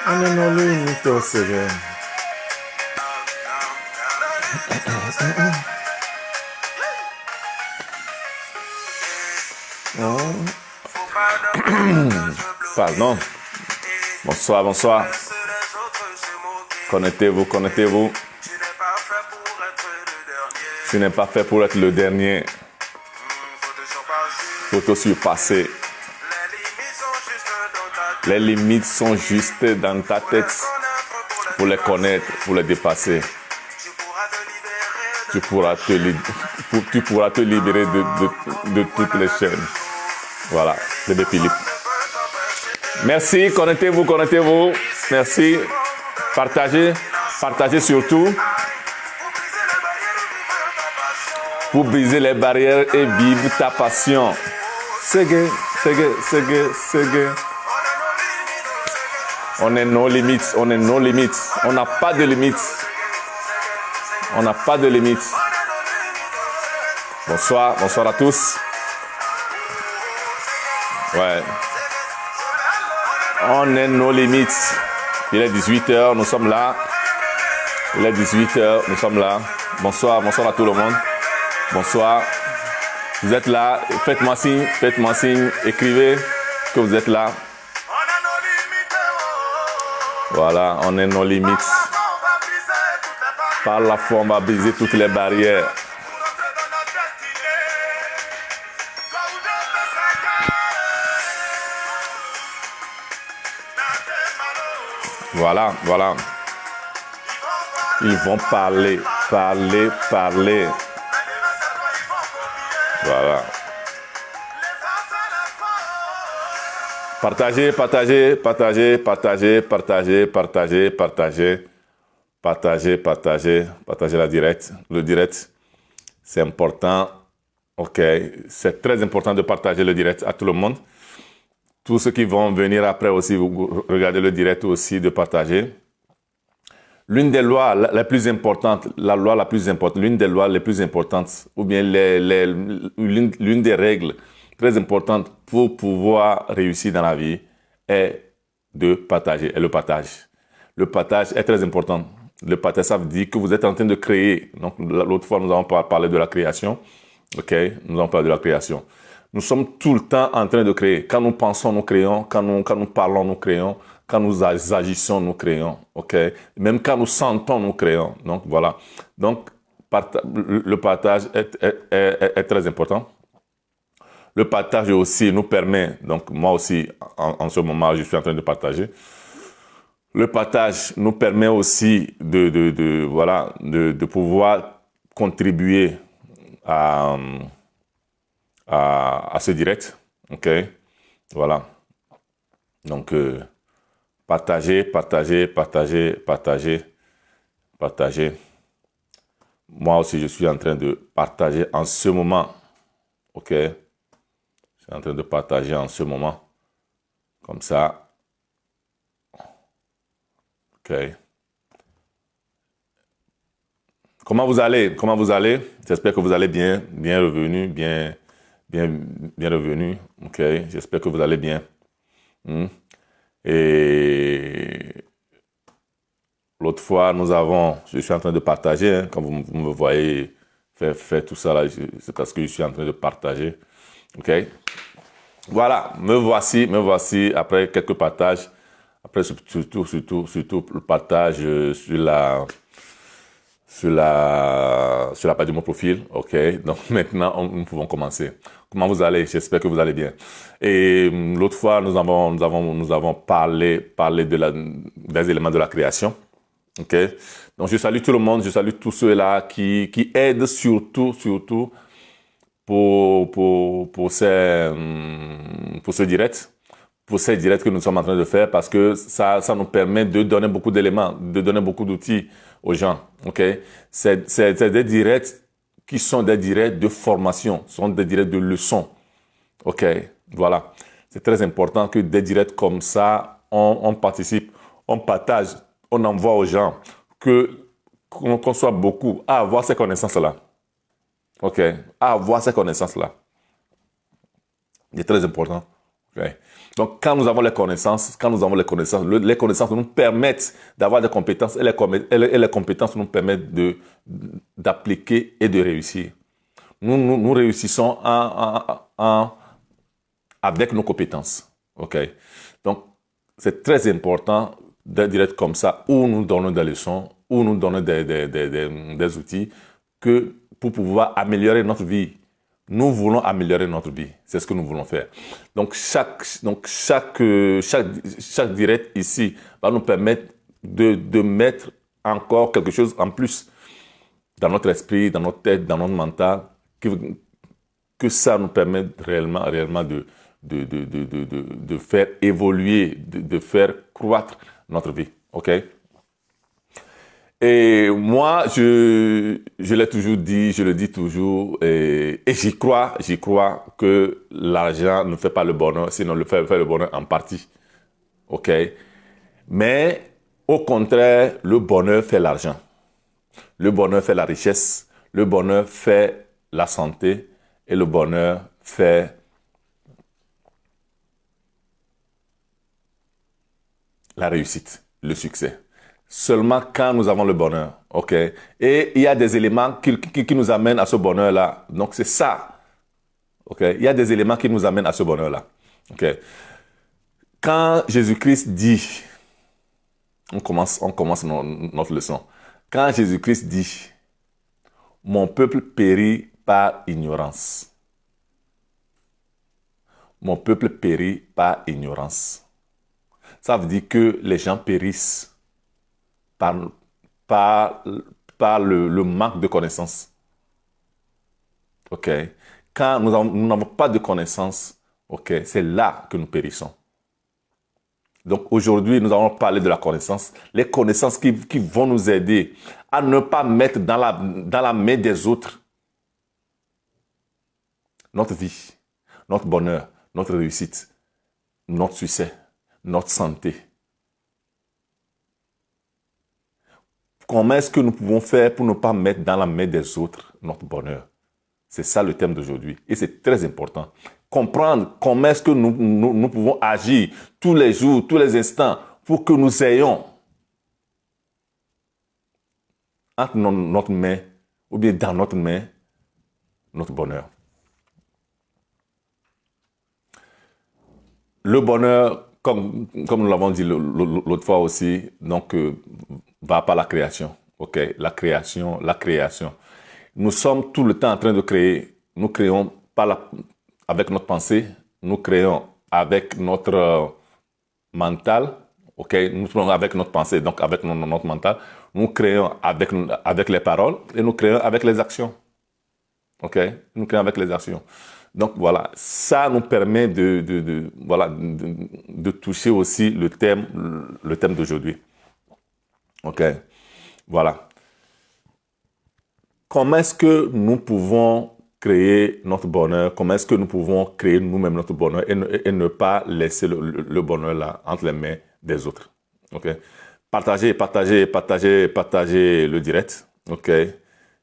On est nos limites au Seigneur. Pardon. Bonsoir, bonsoir. Connectez-vous, connectez-vous. Tu n'es pas fait pour être le dernier. Faut te surpasser. Les limites sont juste dans ta tête. Pour les connaître, pour les dépasser. Tu pourras te libérer de toutes les chaînes. Voilà, c'est de Philippe. Merci, connectez-vous, connectez-vous. Merci. Partagez, partagez surtout. Pour briser les barrières et vivre ta passion. Ségué, ségué, ségué, ségué. On est nos limites, on est nos limites. On n'a pas de limites. On n'a pas de limites. Bonsoir, bonsoir à tous. Ouais. On est nos limites. Il est 18h, nous sommes là. Il est 18h, nous sommes là. Bonsoir, bonsoir à tout le monde. Bonsoir. Vous êtes là, faites-moi signe, écrivez que vous êtes là. Voilà, on est nos limites. Par la foi, on va briser toutes les barrières. Voilà, voilà. Ils vont parler, parler, parler. Voilà. Partagez, partagez, partagez, partagez, partagez, partagez, partagez. Partagez, partagez, partagez le direct. C'est important. OK. C'est très important de partager le direct à tout le monde. Tous ceux qui vont venir après aussi, vous regardez le direct aussi, de partager. L'une des lois les plus importantes, l'une des lois les plus importantes, ou bien l'une des règles très importantes pour pouvoir réussir dans la vie est de partager, et le partage. Le partage est très important. Le partage, ça veut dire que vous êtes en train de créer. Donc, l'autre fois, nous avons parlé de la création. OK? Nous avons parlé de la création. Nous sommes tout le temps en train de créer. Quand nous pensons, nous créons. Quand nous parlons, nous créons. Quand nous agissons, nous créons. OK? Même quand nous sentons, nous créons. Donc, voilà. Donc, le partage est très important. Le partage aussi nous permet, donc moi aussi, en ce moment, je suis en train de partager. Le partage nous permet aussi de pouvoir contribuer à ce direct. OK? Voilà. Donc, partagez, partagez, partagez, partagez, partagez. Moi aussi, je suis en train de partager en ce moment. OK? Je suis en train de partager en ce moment. Comme ça. OK. Comment vous allez? Comment vous allez? J'espère que vous allez bien revenu, bien revenu. OK. J'espère que vous allez bien. Et l'autre fois, je suis en train de partager. Hein, quand vous me voyez faire tout ça là, c'est parce que je suis en train de partager. OK. Voilà, me voici après quelques partages. Après, surtout le partage sur la page de mon profil. OK. Donc, maintenant, nous pouvons commencer. Comment vous allez? J'espère que vous allez bien. Et l'autre fois, nous avons parlé des éléments de la création. OK. Donc, je salue tout le monde. Je salue tous ceux-là qui aident surtout pour ce direct. Pour ces directs que nous sommes en train de faire, parce que ça nous permet de donner beaucoup d'éléments, de donner beaucoup d'outils aux gens. OK? C'est des directs qui sont des directs de formation, sont des directs de leçons. OK? Voilà. C'est très important que des directs comme ça, on participe, on partage, on envoie aux gens, qu'on soit beaucoup à avoir ces connaissances-là. OK? À avoir ces connaissances-là. C'est très important. Okay. Donc, quand nous avons les connaissances, les connaissances nous permettent d'avoir des compétences et les compétences nous permettent d'appliquer et de réussir. Nous réussissons avec nos compétences. OK? Donc, c'est très important d'être comme ça, où nous donnons des leçons, où nous donnons des outils pour pouvoir améliorer notre vie. Nous voulons améliorer notre vie. C'est ce que nous voulons faire. Donc, chaque direct ici va nous permettre de mettre encore quelque chose en plus dans notre esprit, dans notre tête, dans notre mental, que ça nous permette réellement de faire évoluer, de faire croître notre vie. OK? Et moi, je l'ai toujours dit, je le dis toujours, et j'y crois que l'argent ne fait pas le bonheur, sinon le fait le bonheur en partie. OK? Mais, au contraire, le bonheur fait l'argent. Le bonheur fait la richesse. Le bonheur fait la santé. Et le bonheur fait la réussite, le succès. Seulement quand nous avons le bonheur, ok? Et il y a des éléments qui nous amènent à ce bonheur-là. Donc c'est ça, ok? Il y a des éléments qui nous amènent à ce bonheur-là, ok? Quand Jésus-Christ dit, on commence notre leçon. Quand Jésus-Christ dit, mon peuple périt par ignorance. Mon peuple périt par ignorance. Ça veut dire que les gens périssent par le manque de connaissances. OK? Quand nous n'avons pas de connaissances, OK, c'est là que nous périssons. Donc aujourd'hui, nous allons parler de la connaissance. Les connaissances qui vont nous aider à ne pas mettre dans la main des autres notre vie, notre bonheur, notre réussite, notre succès, notre santé. Comment est-ce que nous pouvons faire pour ne pas mettre dans la main des autres notre bonheur? C'est ça le thème d'aujourd'hui. Et c'est très important. Comprendre comment est-ce que nous pouvons agir tous les jours, tous les instants, pour que nous ayons entre notre main, ou bien dans notre main, notre bonheur. Le bonheur, comme nous l'avons dit l'autre fois aussi, donc va par la création. OK? La création. Nous sommes tout le temps en train de créer. Nous créons avec notre pensée, nous créons avec notre mental. OK? Nous créons avec notre pensée, donc avec notre mental. Nous créons avec les paroles et nous créons avec les actions. OK? Nous créons avec les actions. Donc voilà, ça nous permet de toucher aussi le thème d'aujourd'hui. OK? Voilà. Comment est-ce que nous pouvons créer notre bonheur? Comment est-ce que nous pouvons créer nous-mêmes notre bonheur et ne pas laisser le bonheur là entre les mains des autres? OK? Partagez le direct. OK?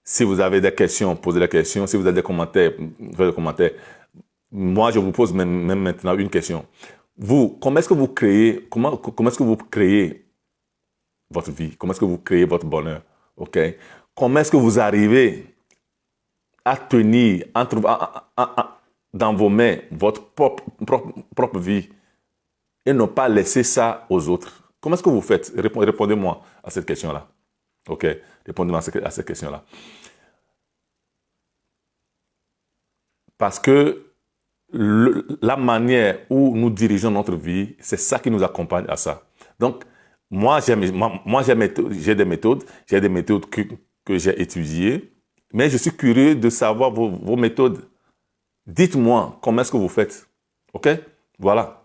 Si vous avez des questions, posez des questions. Si vous avez des commentaires, faites des commentaires. Moi, je vous pose même maintenant une question. Vous, comment est-ce que vous créez votre vie? Comment est-ce que vous créez votre bonheur? OK? Comment est-ce que vous arrivez à tenir dans vos mains votre propre vie et ne pas laisser ça aux autres? Comment est-ce que vous faites? Répondez-moi à cette question-là. OK? Répondez-moi à cette question-là. Parce que la manière où nous dirigeons notre vie, c'est ça qui nous accompagne à ça. Donc, moi, j'ai des méthodes que j'ai étudiées, mais je suis curieux de savoir vos méthodes. Dites-moi comment est-ce que vous faites. OK? Voilà.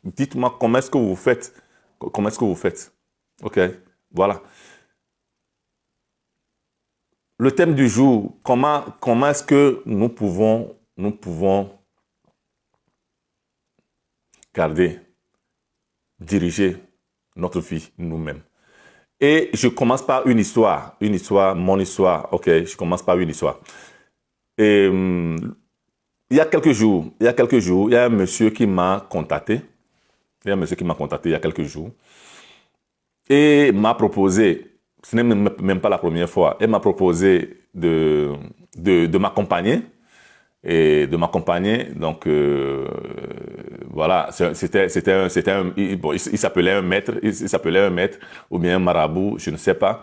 Dites-moi comment est-ce que vous faites. Comment est-ce que vous faites. OK? Voilà. Le thème du jour, comment est-ce que nous pouvons diriger notre vie nous-mêmes. Et je commence par une histoire, mon histoire, ok, je commence par une histoire. Et il il y a quelques jours, il y a un monsieur qui m'a contacté. Il y a un monsieur qui m'a contacté il y a quelques jours et m'a proposé, ce n'est même pas la première fois, il m'a proposé de m'accompagner. Et de m'accompagner. Donc, voilà, il s'appelait un maître, ou bien un marabout, je ne sais pas.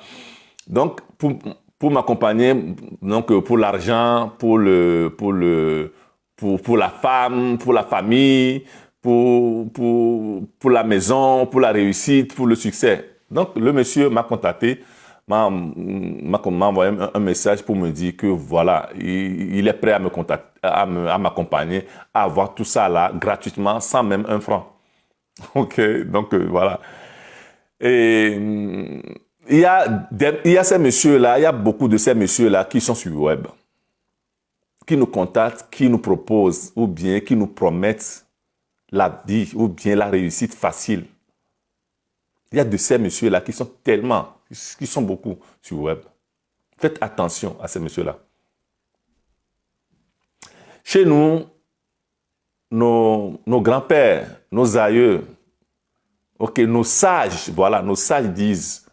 Donc, pour m'accompagner, donc pour l'argent, pour la femme, pour la famille, pour la maison, pour la réussite, pour le succès. Donc, le monsieur m'a contacté, m'a envoyé un message pour me dire que voilà, il est prêt à me contacter, à m'accompagner, à avoir tout ça là gratuitement, sans même un franc. Ok, donc voilà. Et il y a ces messieurs-là, il y a beaucoup de ces messieurs-là qui sont sur le web, qui nous contactent, qui nous proposent ou bien qui nous promettent la vie ou bien la réussite facile. Il y a de ces messieurs-là qui sont beaucoup sur le web. Faites attention à ces messieurs-là. Chez nous, nos grands-pères, nos aïeux, nos sages, voilà, nos sages disent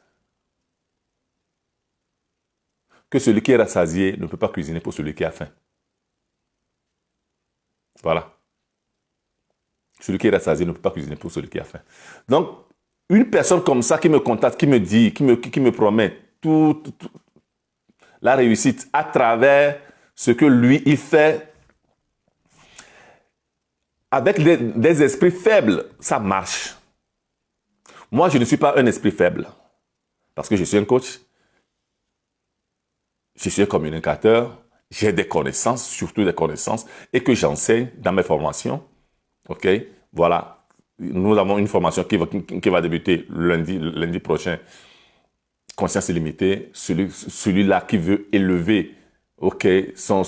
que celui qui est rassasié ne peut pas cuisiner pour celui qui a faim. Voilà. Celui qui est rassasié ne peut pas cuisiner pour celui qui a faim. Donc, une personne comme ça qui me contacte, qui me dit, qui me promet la réussite à travers ce que lui, il fait, avec des esprits faibles, ça marche. Moi, je ne suis pas un esprit faible parce que je suis un coach, je suis un communicateur, j'ai des connaissances, surtout des connaissances, et que j'enseigne dans mes formations. Ok, voilà. Nous avons une formation qui va débuter lundi prochain. Conscience illimitée, celui-là qui veut élever son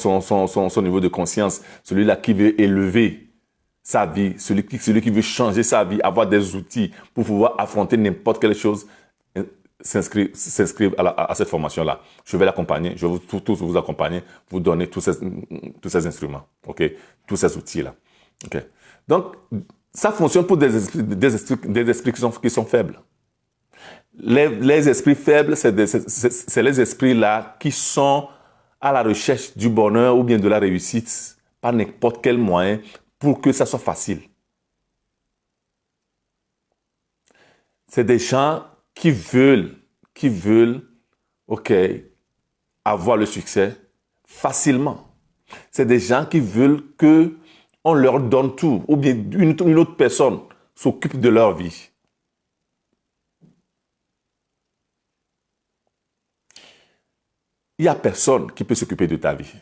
niveau de conscience, celui-là qui veut élever sa vie, celui qui veut changer sa vie, avoir des outils pour pouvoir affronter n'importe quelle chose, s'inscrire à cette formation-là. Je vais l'accompagner, je vais tous vous accompagner, vous donner tous ces instruments, tous ces outils-là. Donc, ça fonctionne pour des esprits qui sont faibles. Les esprits faibles, c'est les esprits-là qui sont à la recherche du bonheur ou bien de la réussite par n'importe quel moyen pour que ça soit facile. C'est des gens qui veulent avoir le succès facilement. C'est des gens qui veulent qu'on leur donne tout, ou bien une autre personne s'occupe de leur vie. Il n'y a personne qui peut s'occuper de ta vie.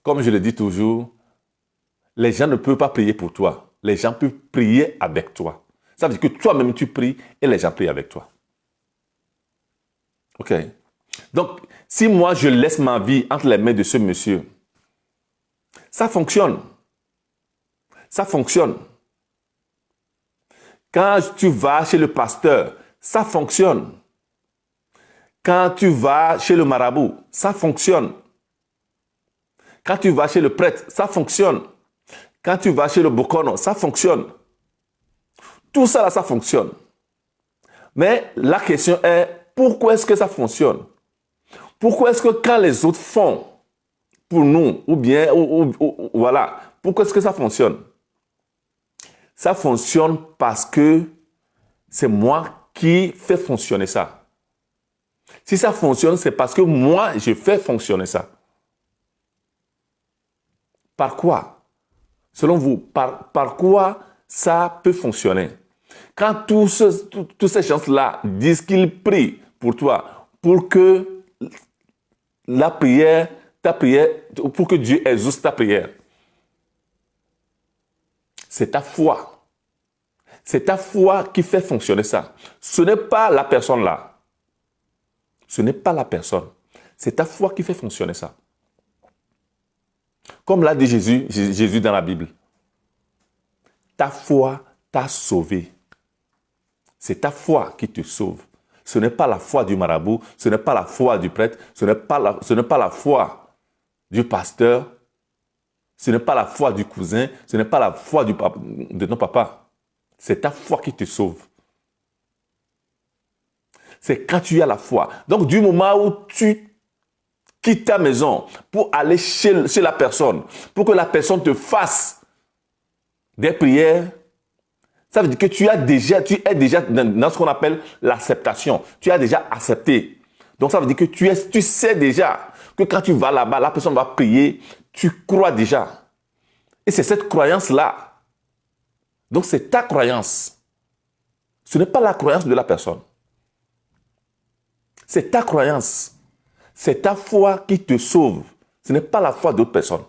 Comme je le dis toujours, les gens ne peuvent pas prier pour toi. Les gens peuvent prier avec toi. Ça veut dire que toi-même tu pries et les gens prient avec toi. Ok. Donc, si moi je laisse ma vie entre les mains de ce monsieur, ça fonctionne. Ça fonctionne. Quand tu vas chez le pasteur, ça fonctionne. Quand tu vas chez le marabout, ça fonctionne. Quand tu vas chez le prêtre, ça fonctionne. Quand tu vas chez le bokono, ça fonctionne. Tout ça là, ça fonctionne. Mais la question est, pourquoi est-ce que ça fonctionne? Pourquoi est-ce que quand les autres font pour nous, ou bien, voilà, pourquoi est-ce que ça fonctionne? Ça fonctionne parce que c'est moi qui fais fonctionner ça. Si ça fonctionne, c'est parce que moi, je fais fonctionner ça. Par quoi? Selon vous, par quoi ça peut fonctionner? Quand tous ces gens-là disent qu'ils prient pour toi, pour que ta prière, pour que Dieu exauce ta prière, c'est ta foi. C'est ta foi qui fait fonctionner ça. Ce n'est pas la personne là. Ce n'est pas la personne. C'est ta foi qui fait fonctionner ça. Comme l'a dit Jésus dans la Bible. Ta foi t'a sauvé. C'est ta foi qui te sauve. Ce n'est pas la foi du marabout, ce n'est pas la foi du prêtre, ce n'est pas la foi du pasteur. Ce n'est pas la foi du cousin, ce n'est pas la foi de ton papa. C'est ta foi qui te sauve. C'est quand tu as la foi. Donc, du moment où tu quittes ta maison pour aller chez la personne, pour que la personne te fasse des prières, ça veut dire que tu es déjà dans ce qu'on appelle l'acceptation. Tu as déjà accepté. Donc, ça veut dire que tu sais déjà que quand tu vas là-bas, la personne va prier, tu crois déjà. Et c'est cette croyance-là. Donc, c'est ta croyance. Ce n'est pas la croyance de la personne. C'est ta croyance. C'est ta foi qui te sauve. Ce n'est pas la foi d'autres personnes.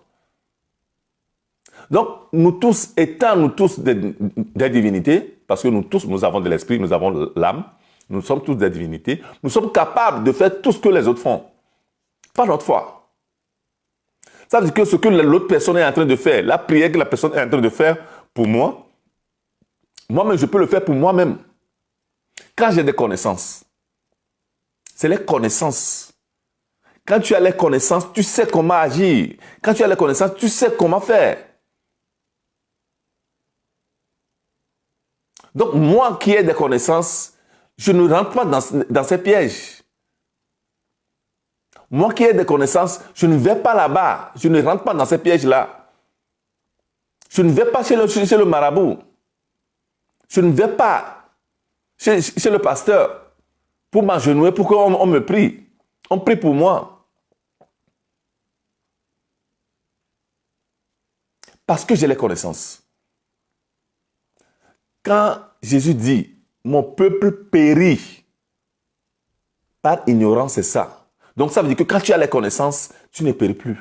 Donc, nous tous des divinités, parce que nous tous, nous avons de l'esprit, nous avons l'âme, nous sommes tous des divinités, nous sommes capables de faire tout ce que les autres font. Pas notre foi. Ça veut dire que ce que l'autre personne est en train de faire, la prière que la personne est en train de faire pour moi, moi-même, je peux le faire pour moi-même. Quand j'ai des connaissances, c'est les connaissances. Quand tu as les connaissances, tu sais comment agir. Quand tu as les connaissances, tu sais comment faire. Donc, moi qui ai des connaissances, je ne rentre pas dans ces pièges. Moi qui ai des connaissances, je ne vais pas là-bas. Je ne rentre pas dans ces pièges-là. Je ne vais pas chez le marabout. Je ne vais pas chez le pasteur pour m'agenouiller, pour qu'on me prie. On prie pour moi. Parce que j'ai les connaissances. Quand Jésus dit, mon peuple périt par ignorance, c'est ça. Donc ça veut dire que quand tu as les connaissances, tu ne péris plus.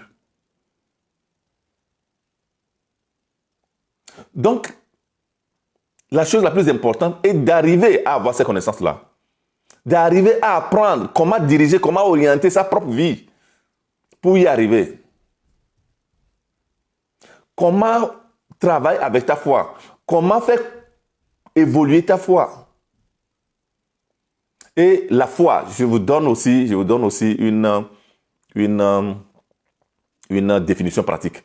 Donc, la chose la plus importante est d'arriver à avoir ces connaissances-là. D'arriver à apprendre comment diriger, comment orienter sa propre vie pour y arriver. Comment travailler avec ta foi. Comment faire évoluer ta foi. Et la foi, je vous donne aussi une définition pratique.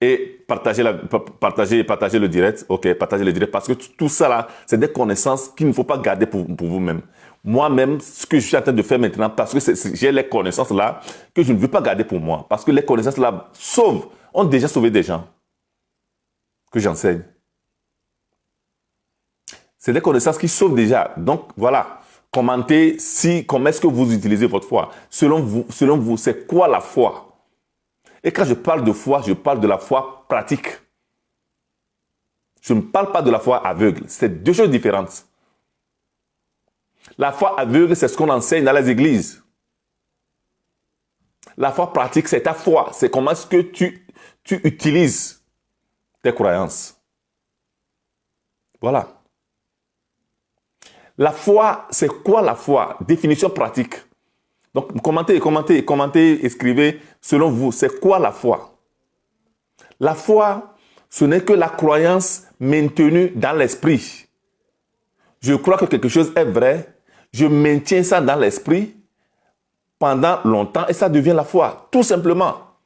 Et partagez le direct. Ok, partagez le direct. Parce que tout ça là, c'est des connaissances qu'il ne faut pas garder pour vous-même. Moi-même, ce que je suis en train de faire maintenant, parce que j'ai les connaissances là, que je ne veux pas garder pour moi. Parce que les connaissances là ont déjà sauvé des gens. Que j'enseigne. C'est des connaissances qui sauvent déjà. Donc, voilà. Commentez comment est-ce que vous utilisez votre foi. Selon vous, c'est quoi la foi? Et quand je parle de foi, je parle de la foi pratique. Je ne parle pas de la foi aveugle. C'est deux choses différentes. La foi aveugle, c'est ce qu'on enseigne dans les églises. La foi pratique, c'est ta foi. C'est comment est-ce que tu utilises tes croyances. Voilà. La foi, c'est quoi la foi? Définition pratique. Donc, commentez, écrivez, selon vous, c'est quoi la foi? La foi, ce n'est que la croyance maintenue dans l'esprit. Je crois que quelque chose est vrai, je maintiens ça dans l'esprit pendant longtemps et ça devient la foi, tout simplement.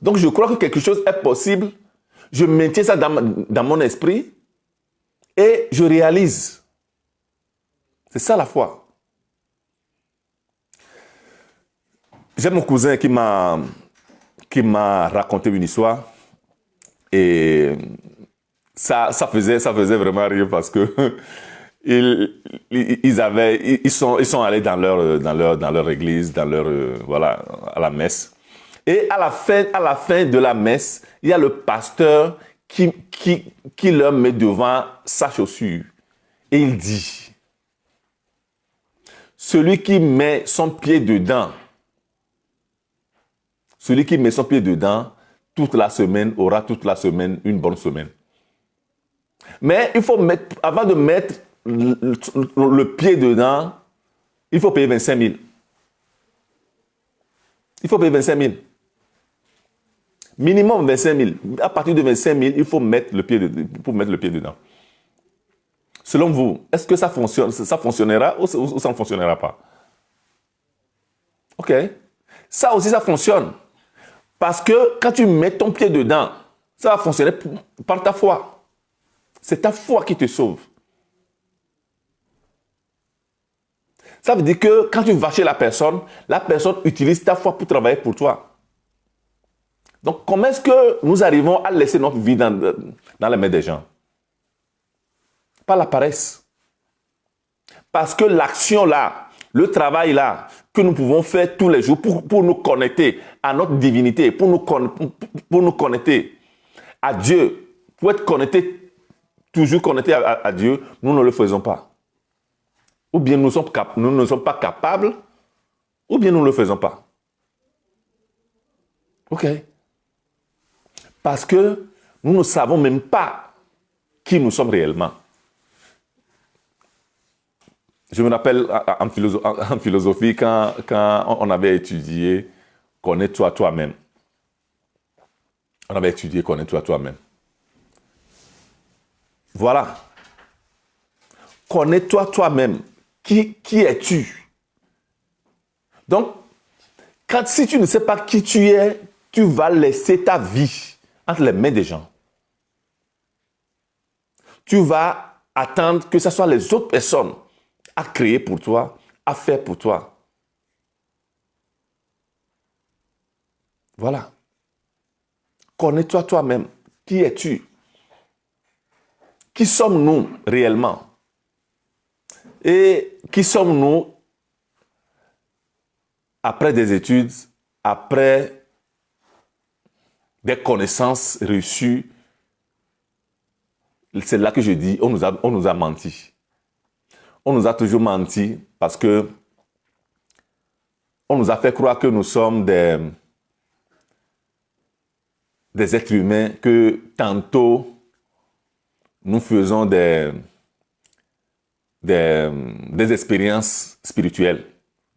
Donc, je crois que quelque chose est possible, je maintiens ça dans mon esprit et je réalise. C'est ça la foi. J'ai mon cousin qui m'a raconté une histoire et ça faisait vraiment rire parce que ils sont allés dans leur église, voilà, à la messe. Et à la fin de la messe, il y a le pasteur qui leur met devant sa chaussure et il dit: celui qui met son pied dedans, toute la semaine aura toute la semaine une bonne semaine. Mais il faut avant de mettre le pied dedans, il faut payer 25 000. Il faut payer 25 000. Minimum 25 000. À partir de 25 000, il faut mettre le pied dedans. Selon vous, est-ce que ça fonctionnera ou ça ne fonctionnera pas? Ok. Ça aussi, ça fonctionne. Parce que quand tu mets ton pied dedans, ça va fonctionner par ta foi. C'est ta foi qui te sauve. Ça veut dire que quand tu vas chez la personne utilise ta foi pour travailler pour toi. Donc, comment est-ce que nous arrivons à laisser notre vie dans les mains des gens? Par la paresse. Parce que l'action là, le travail là, que nous pouvons faire tous les jours pour nous connecter à notre divinité, pour nous connecter à Dieu, pour être connecté, toujours connecté à Dieu, nous ne le faisons pas. Ou bien nous ne sommes pas capables, ou bien nous ne le faisons pas. OK. Parce que nous ne savons même pas qui nous sommes réellement. Je me rappelle en philosophie quand on avait étudié « Connais-toi toi-même ». On avait étudié « Connais-toi toi-même ». Voilà. Connais-toi toi-même. Qui es-tu? Donc, si tu ne sais pas qui tu es, tu vas laisser ta vie entre les mains des gens. Tu vas attendre que ce soit les autres personnes à créer pour toi, à faire pour toi. Voilà. Connais-toi toi-même. Qui es-tu? Qui sommes-nous réellement? Et qui sommes-nous après des études, après des connaissances reçues? C'est là que je dis, on nous a menti. On nous a toujours menti parce que on nous a fait croire que nous sommes des êtres humains, que tantôt nous faisons des expériences spirituelles.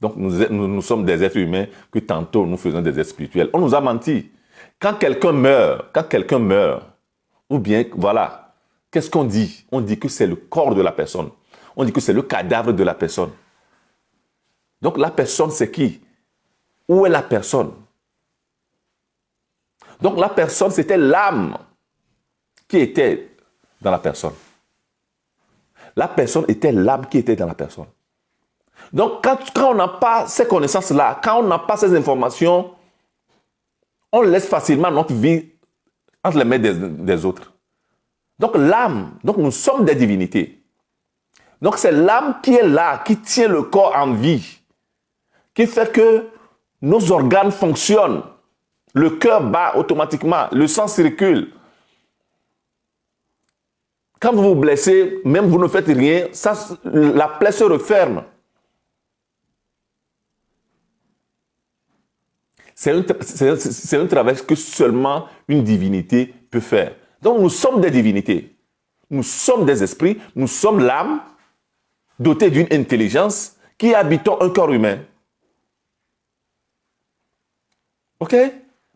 Donc nous sommes des êtres humains, que tantôt nous faisons des êtres spirituels. On nous a menti. Quand quelqu'un meurt, ou bien, voilà, qu'est-ce qu'on dit? On dit que c'est le corps de la personne. On dit que c'est le cadavre de la personne. Donc la personne, c'est qui? Où est la personne? Donc la personne, c'était l'âme qui était dans la personne. La personne était l'âme qui était dans la personne. Donc quand on n'a pas ces connaissances-là, quand on n'a pas ces informations, on laisse facilement notre vie entre les mains des autres. Donc l'âme, donc nous sommes des divinités. Donc c'est l'âme qui est là, qui tient le corps en vie, qui fait que nos organes fonctionnent, le cœur bat automatiquement, le sang circule. Quand vous vous blessez, même vous ne faites rien, la plaie se referme. C'est un travail que seulement une divinité peut faire. Donc nous sommes des divinités. Nous sommes des esprits, nous sommes l'âme, dotée d'une intelligence, qui habitons un corps humain. OK?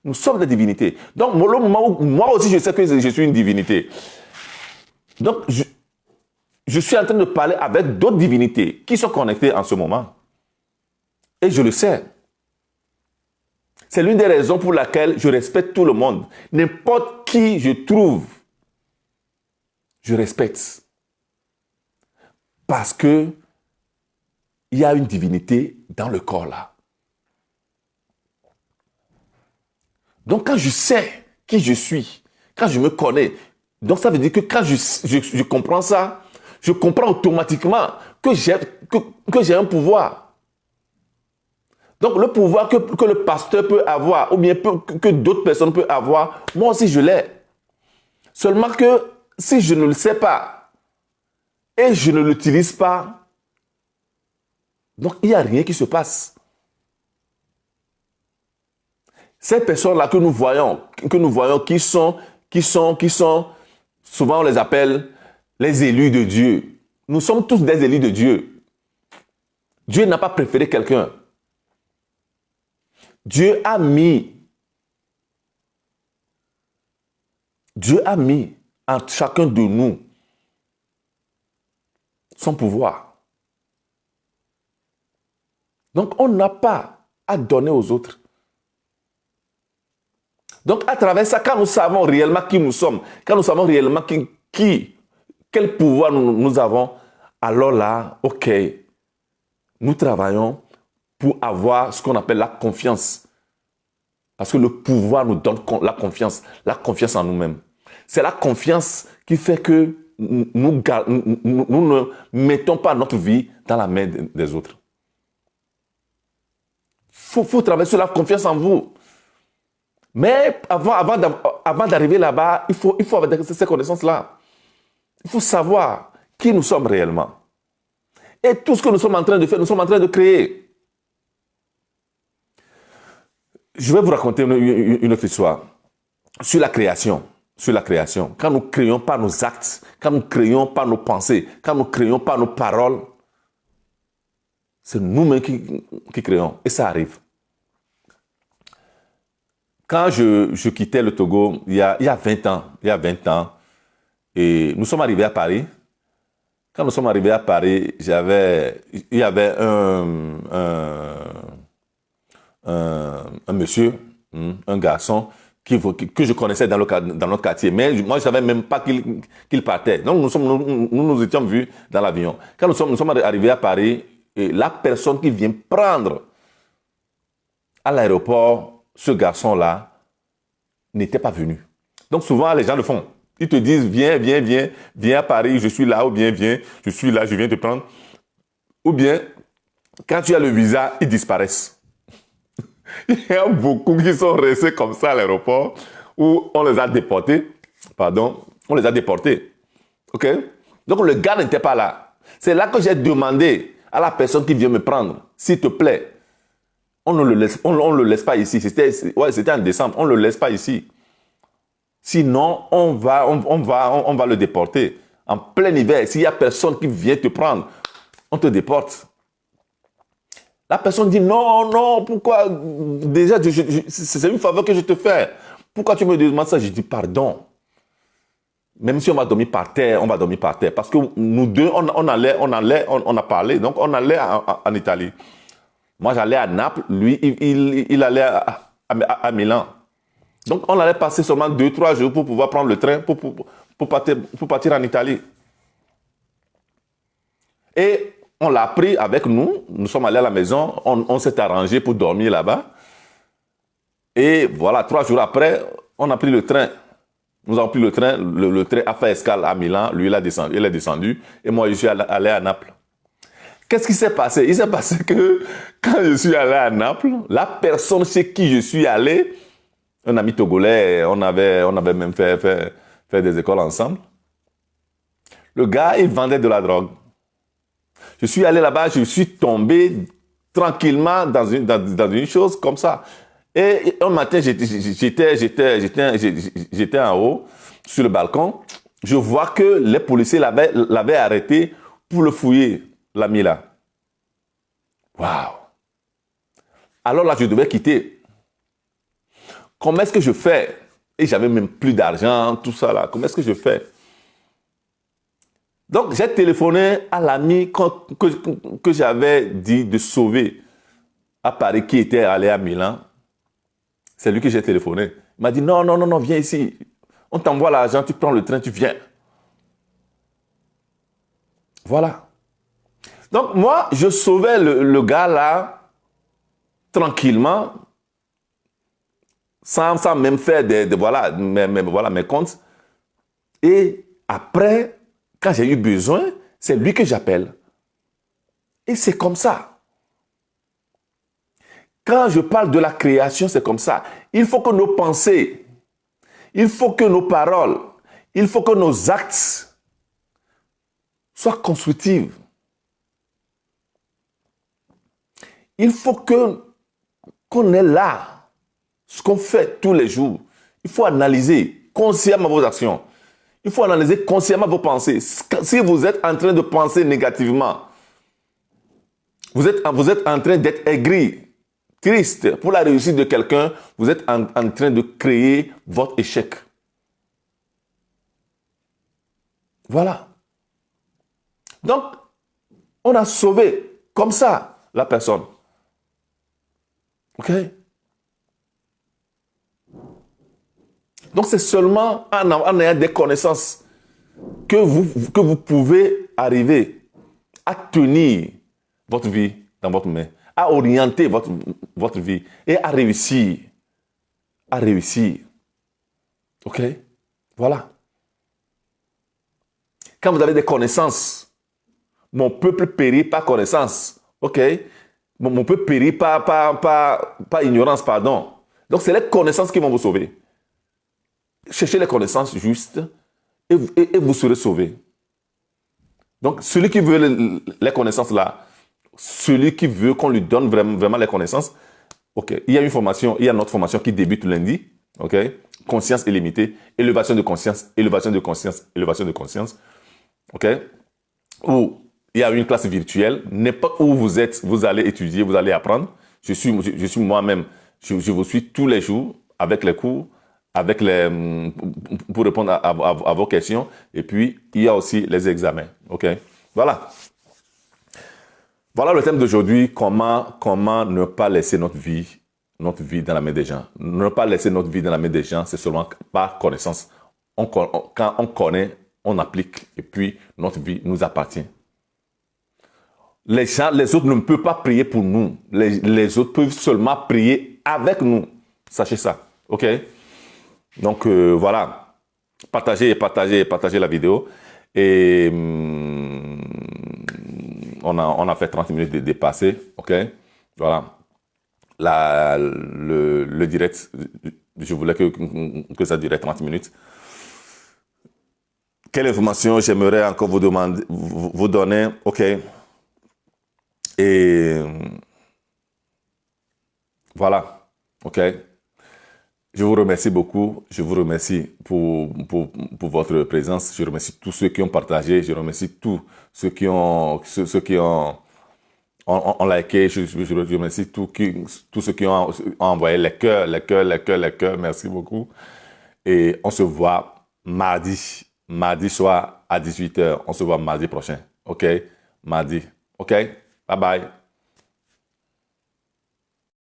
Nous sommes des divinités. Donc, le moment où moi aussi je sais que je suis une divinité. Donc, je suis en train de parler avec d'autres divinités qui sont connectées en ce moment. Et je le sais. C'est l'une des raisons pour laquelle je respecte tout le monde. N'importe qui je trouve, je respecte. Parce que il y a une divinité dans le corps là. Donc quand je sais qui je suis, quand je me connais, donc ça veut dire que quand je comprends ça, je comprends automatiquement que j'ai un pouvoir. Donc le pouvoir que le pasteur peut avoir, ou bien que d'autres personnes peuvent avoir, moi aussi je l'ai. Seulement que si je ne le sais pas et je ne l'utilise pas, donc il n'y a rien qui se passe. Ces personnes-là que nous voyons qui sont, souvent on les appelle les élus de Dieu. Nous sommes tous des élus de Dieu. Dieu n'a pas préféré quelqu'un. Dieu a mis en chacun de nous son pouvoir. Donc on n'a pas à donner aux autres. Donc, à travers ça, quand nous savons réellement qui nous sommes, quand nous savons réellement quel pouvoir nous avons, alors là, OK, nous travaillons pour avoir ce qu'on appelle la confiance. Parce que le pouvoir nous donne la confiance en nous-mêmes. C'est la confiance qui fait que nous ne mettons pas notre vie dans la main des autres. Il faut travailler sur la confiance en vous. Mais avant d'arriver là-bas, il faut avoir ces connaissances-là. Il faut savoir qui nous sommes réellement. Et tout ce que nous sommes en train de faire, nous sommes en train de créer. Je vais vous raconter une autre histoire sur la création. Sur la création. Quand nous ne créons pas nos actes, quand nous ne créons pas nos pensées, quand nous ne créons pas nos paroles, c'est nous-mêmes qui créons. Et ça arrive. Quand je quittais le Togo, il y a 20 ans, et nous sommes arrivés à Paris. Quand nous sommes arrivés à Paris, il y avait un monsieur, un garçon, que je connaissais dans notre quartier. Mais moi, je ne savais même pas qu'il partait. Donc, nous étions vus dans l'avion. Quand nous sommes arrivés à Paris, et la personne qui vient prendre à l'aéroport, ce garçon-là, n'était pas venu. Donc, souvent, les gens le font. Ils te disent, viens à Paris, je suis là, ou bien viens, je suis là, je viens te prendre. Ou bien, quand tu as le visa, ils disparaissent. Il y a beaucoup qui sont restés comme ça à l'aéroport, où on les a déportés. On les a déportés. OK? Donc, le gars n'était pas là. C'est là que j'ai demandé à la personne qui vient me prendre, s'il te plaît, on ne le laisse pas ici. C'était en décembre, on ne le laisse pas ici. Sinon, on va le déporter. En plein hiver, s'il n'y a personne qui vient te prendre, on te déporte. La personne dit non, pourquoi? Déjà, c'est une faveur que je te fais. Pourquoi tu me demandes ça? Je dis pardon. Même si on va dormir par terre, on va dormir par terre. Parce que nous deux, on a parlé. Donc, on allait en Italie. Moi, j'allais à Naples. Lui, il allait à Milan. Donc, on allait passer seulement 2-3 jours pour pouvoir prendre le train pour partir en Italie. Et on l'a pris avec nous. Nous sommes allés à la maison. On s'est arrangé pour dormir là-bas. Et voilà, 3 jours après, on a pris le train. Nous avons pris le train. Le train a fait escale à Milan. Lui, il est descendu. Et moi, je suis allé à Naples. Qu'est-ce qui s'est passé? Il s'est passé que quand je suis allé à Naples, la personne chez qui je suis allé, un ami togolais, on avait même fait des écoles ensemble. Le gars, il vendait de la drogue. Je suis allé là-bas, je suis tombé tranquillement dans une chose comme ça. Et un matin, j'étais en haut, sur le balcon. Je vois que les policiers l'avaient arrêté pour le fouiller, l'ami là. Waouh! Alors là, je devais quitter. Comment est-ce que je fais? Et j'avais même plus d'argent, tout ça là. Comment est-ce que je fais? Donc, j'ai téléphoné à l'ami que j'avais dit de sauver à Paris, qui était allé à Milan. C'est lui que j'ai téléphoné. Il m'a dit, non, viens ici. On t'envoie l'argent, tu prends le train, tu viens. Voilà. Donc, moi, je sauvais le gars là, tranquillement, sans même faire mes comptes. Et après, quand j'ai eu besoin, c'est lui que j'appelle. Et c'est comme ça. Quand je parle de la création, c'est comme ça. Il faut que nos pensées, il faut que nos paroles, il faut que nos actes soient constructifs. Il faut qu'on ait là ce qu'on fait tous les jours. Il faut analyser consciemment vos actions. Il faut analyser consciemment vos pensées. Si vous êtes en train de penser négativement, vous êtes en train d'être aigri, triste pour la réussite de quelqu'un, vous êtes en train de créer votre échec. Voilà. Donc, on a sauvé comme ça la personne. OK? Donc, c'est seulement en ayant des connaissances que vous pouvez arriver à tenir votre vie dans votre main, à orienter votre vie et à réussir. À réussir. OK? Voilà. Quand vous avez des connaissances, mon peuple périt par connaissance. OK? Mon peuple périt par ignorance, pardon. Donc, c'est les connaissances qui vont vous sauver. Cherchez les connaissances justes et vous serez sauvé. Donc, celui qui veut les connaissances là, celui qui veut qu'on lui donne vraiment les connaissances, ok, il y a une formation, il y a notre formation qui débute lundi, ok, conscience illimitée, élévation de conscience, élévation de conscience, élévation de conscience, ok, où il y a une classe virtuelle, n'importe où vous êtes, vous allez étudier, vous allez apprendre. Je suis moi-même, je vous suis tous les jours avec les cours, pour répondre à vos questions. Et puis, il y a aussi les examens. OK? Voilà. Voilà le thème d'aujourd'hui. Comment ne pas laisser notre vie dans la main des gens. Ne pas laisser notre vie dans la main des gens, c'est seulement par connaissance. Quand on connaît, on applique. Et puis, notre vie nous appartient. Les autres ne peuvent pas prier pour nous. Les autres peuvent seulement prier avec nous. Sachez ça. OK? Donc, voilà. Partagez la vidéo. Et on a fait 30 minutes de dépassé. OK? Voilà. Le direct, je voulais que ça durait 30 minutes. Quelle information j'aimerais encore vous donner? OK? Et voilà. OK? Je vous remercie beaucoup. Je vous remercie pour votre présence. Je remercie tous ceux qui ont partagé. Je remercie tous ceux qui ont liké. Je remercie tous ceux qui ont envoyé les cœurs. Merci beaucoup. Et on se voit mardi soir à 18h. On se voit mardi prochain. OK? Mardi. OK? Bye bye.